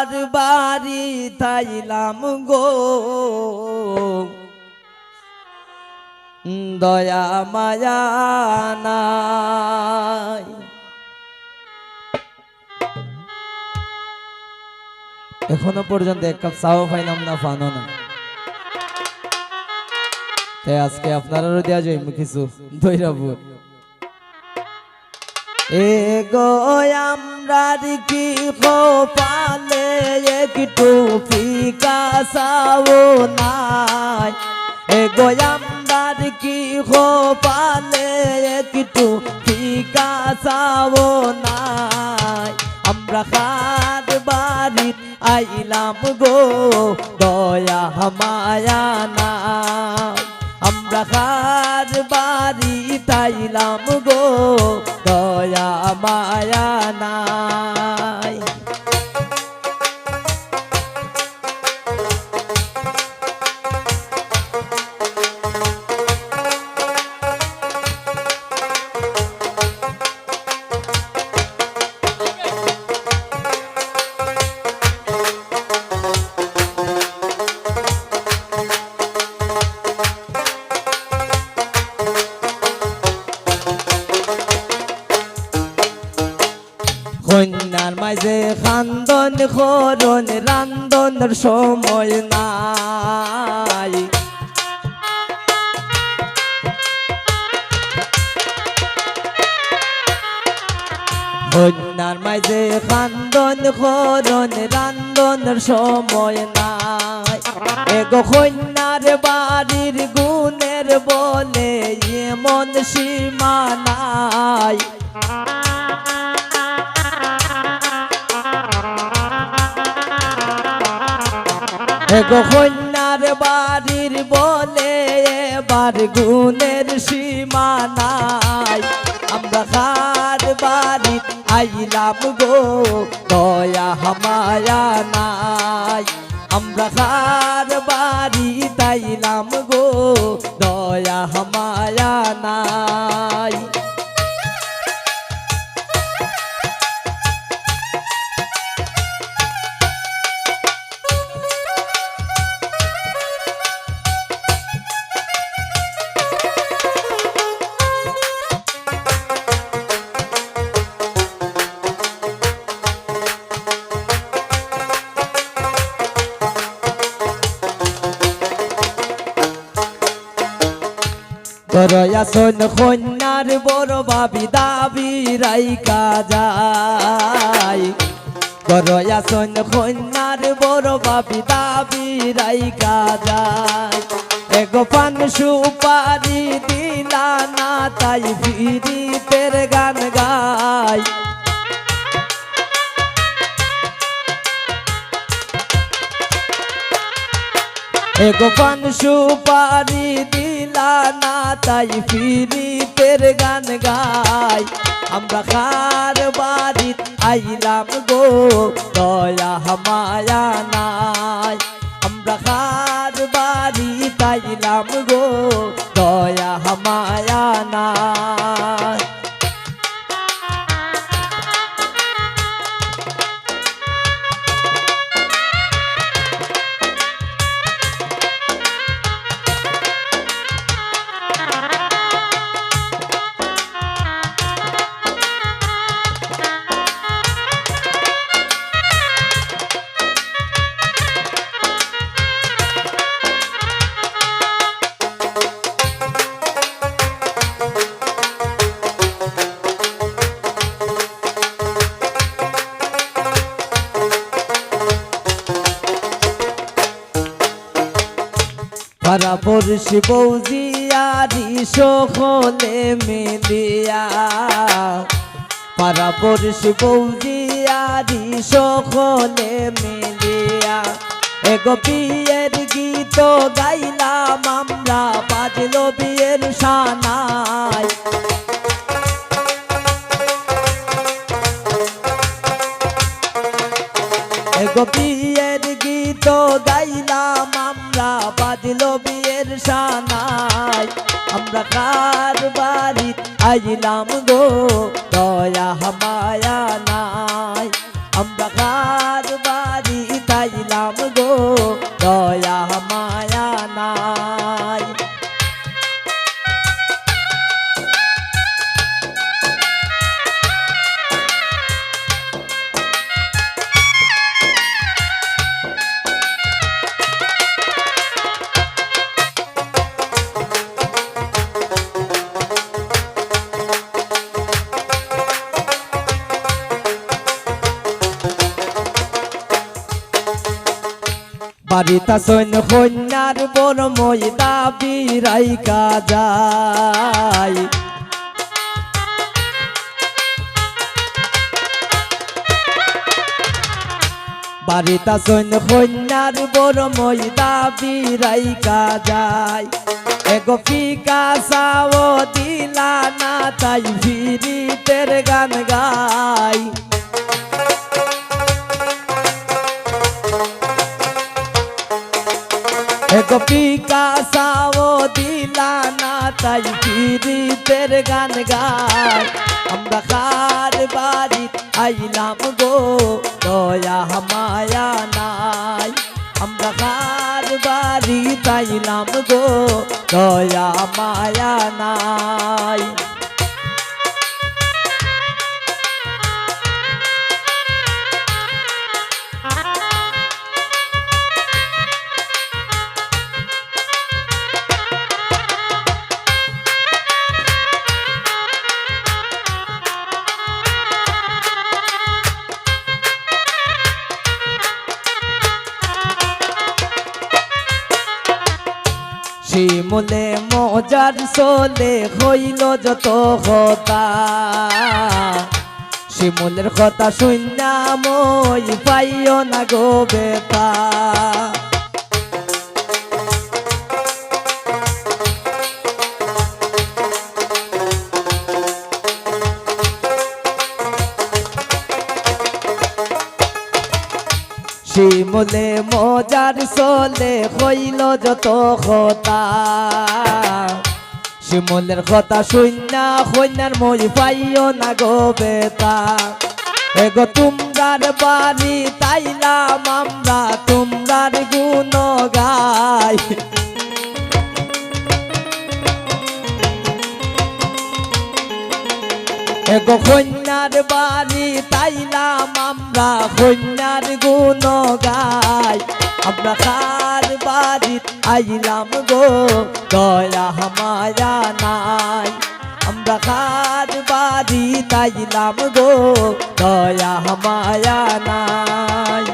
কার বাড়ি তাইলাম গো দয়া মায়া নাই। এখনো পর্যন্ত এক কাপ চাও পাইলাম না, পানো না। তাই আজকে আপনারাও দেওয়া যাই কিছু দৈরাপুর এ গো আমরার কি কপালে একটু ফিকা চাও নাই। এ গো আমরার কি কপালে একটু ফিকা চাও নাই। আমরা কার বাড়ি আইলাম গো দয়া মায়া নাই। আমরা কার বাড়ি তাইলাম গো দয়া মায়া নাই। কন্যার মাঝে খান্দন করন রান্দনের সময় নাই। কন্যার মাঝে খান্দন করন রান্দনের সময় নাই। এগো কন্যার বাড়ির গুণের বলে এমন সীমা নাই। এগো কন্যার বাড়ির বলে এবার গুণের সীমা নাই। আমরা কার বাড়ি আইলাম গো দয়া মায়া নাই। আমরা কার বাড়ি তাইলাম গো দয়া মায়া নাই। করয়াসন কন্যার বড় ভাবি দাবি রাইকা যায়। করয়াসন কন্যার বড় ভাবি দাবি রাইকা যায়। এগো পান সুপারি দিলা না তাই ফিরিতের গান গায়। এগো পান সুপারি দিলা না তাই ফিরিতের গান গাই। আমরা কার বাড়ি আইলাম গো দয়া মায়া নাই। আমরা কার বাড়ি তাইলাম গো দয়া মায়া নাই। পারা পড়শি বৌজিয়ারি সকলে মিলিয়া। পারা পড়শি বৌজিয়ারি সকলে মিলিয়া। এগো বিয়ের গীত গাইলাম আমরা বাজলো বিয়ের সানাই। এগো বিয়ের গীত গাইলাম আমরা বাজলো বিয়ের সানাই। আমরা কার বাড়ি আইলাম গো দয়া মায়া নাই। আমরা কার বাড়ি আইলাম গো দয়া মায়া নাই। বাড়িতা সৈন্য কন্যার বড় ময়দা বিরাইকা যায়। বাড়িতা সৈন্য কন্যার বড় ময়দা বিরাইকা যায়। এগো ফিকা সাও দিলা না তাই ভিরিতের গান গাই। এগো ফিকা সাও দিলা না তাই ভিরিতের গান গাই। আমরা কার বাড়িত আইলাম গো দয়া মায়া নাই। আমরা কার বাড়িত আইলাম গো দয়া মায়া নাই। শিমুলে মজার চলে হইল যত কথা। শিমুলের কথা শুননা মই পাইও না গো বেতা। শিমুলে মজার চলে হইল যত কথা। শিমুলের কথা শুননা হইনার মই পাইও না গো বেতা। এগো তোমরার বাড়ি তাইলাম আমরা তোমরার গুণ গাই। এগো কন্যার বাড়ি তাইলাম আমরা কন্যার গুণ গাই। আমরা কার বাড়িত আইলাম গো দয়া মায়া নাই। আমরা কার বাড়িত আইলাম গো দয়া মায়া নাই।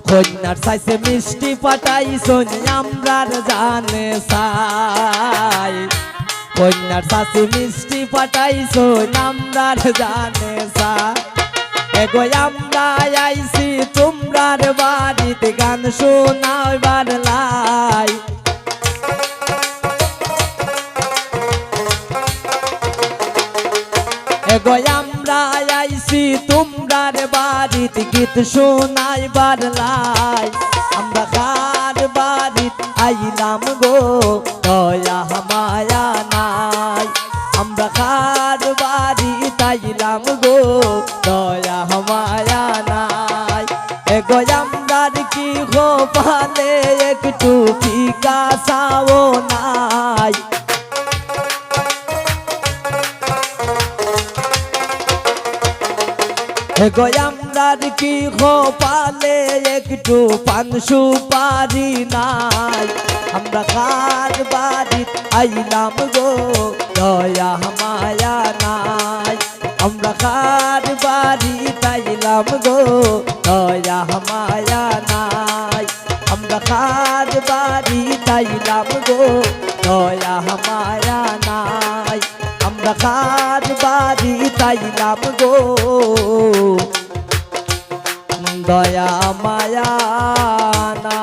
কন্যার চাইছে মিষ্টি পাঠাইছন আমরার জানে চাই। কন্যার চাইছে মিষ্টি পাঠাইছন আমরার জানে চাই। এগো আমরা আইছি তোমরার বাড়িতে গান শোনাইবার লাই। এগো আমরা আইছি তোমরার বাড়িতে গীত শোনাইবার লাই। আমরা কার বাড়িত আইলাম গো দয়া মায়া নাই। আমরা কার বাড়িত আইলাম গো দয়া মায়া নাই। এগো আমরার কি গোপালে একটু ফিকা চাও নাই। এগো আমরার কি গোপালে একটু পান সুপারি নাই। আমরা কার বাড়িত আইলাম গো দয়া মায়া নাই। আমরা কার বাড়িত আইলাম গো দয়া মায়া নাই। আমরা কার বাড়িত আইলাম গো দয়া মায়া নাই। আমরা কার বাড়িত আইলাম গো দয়া মায়া না।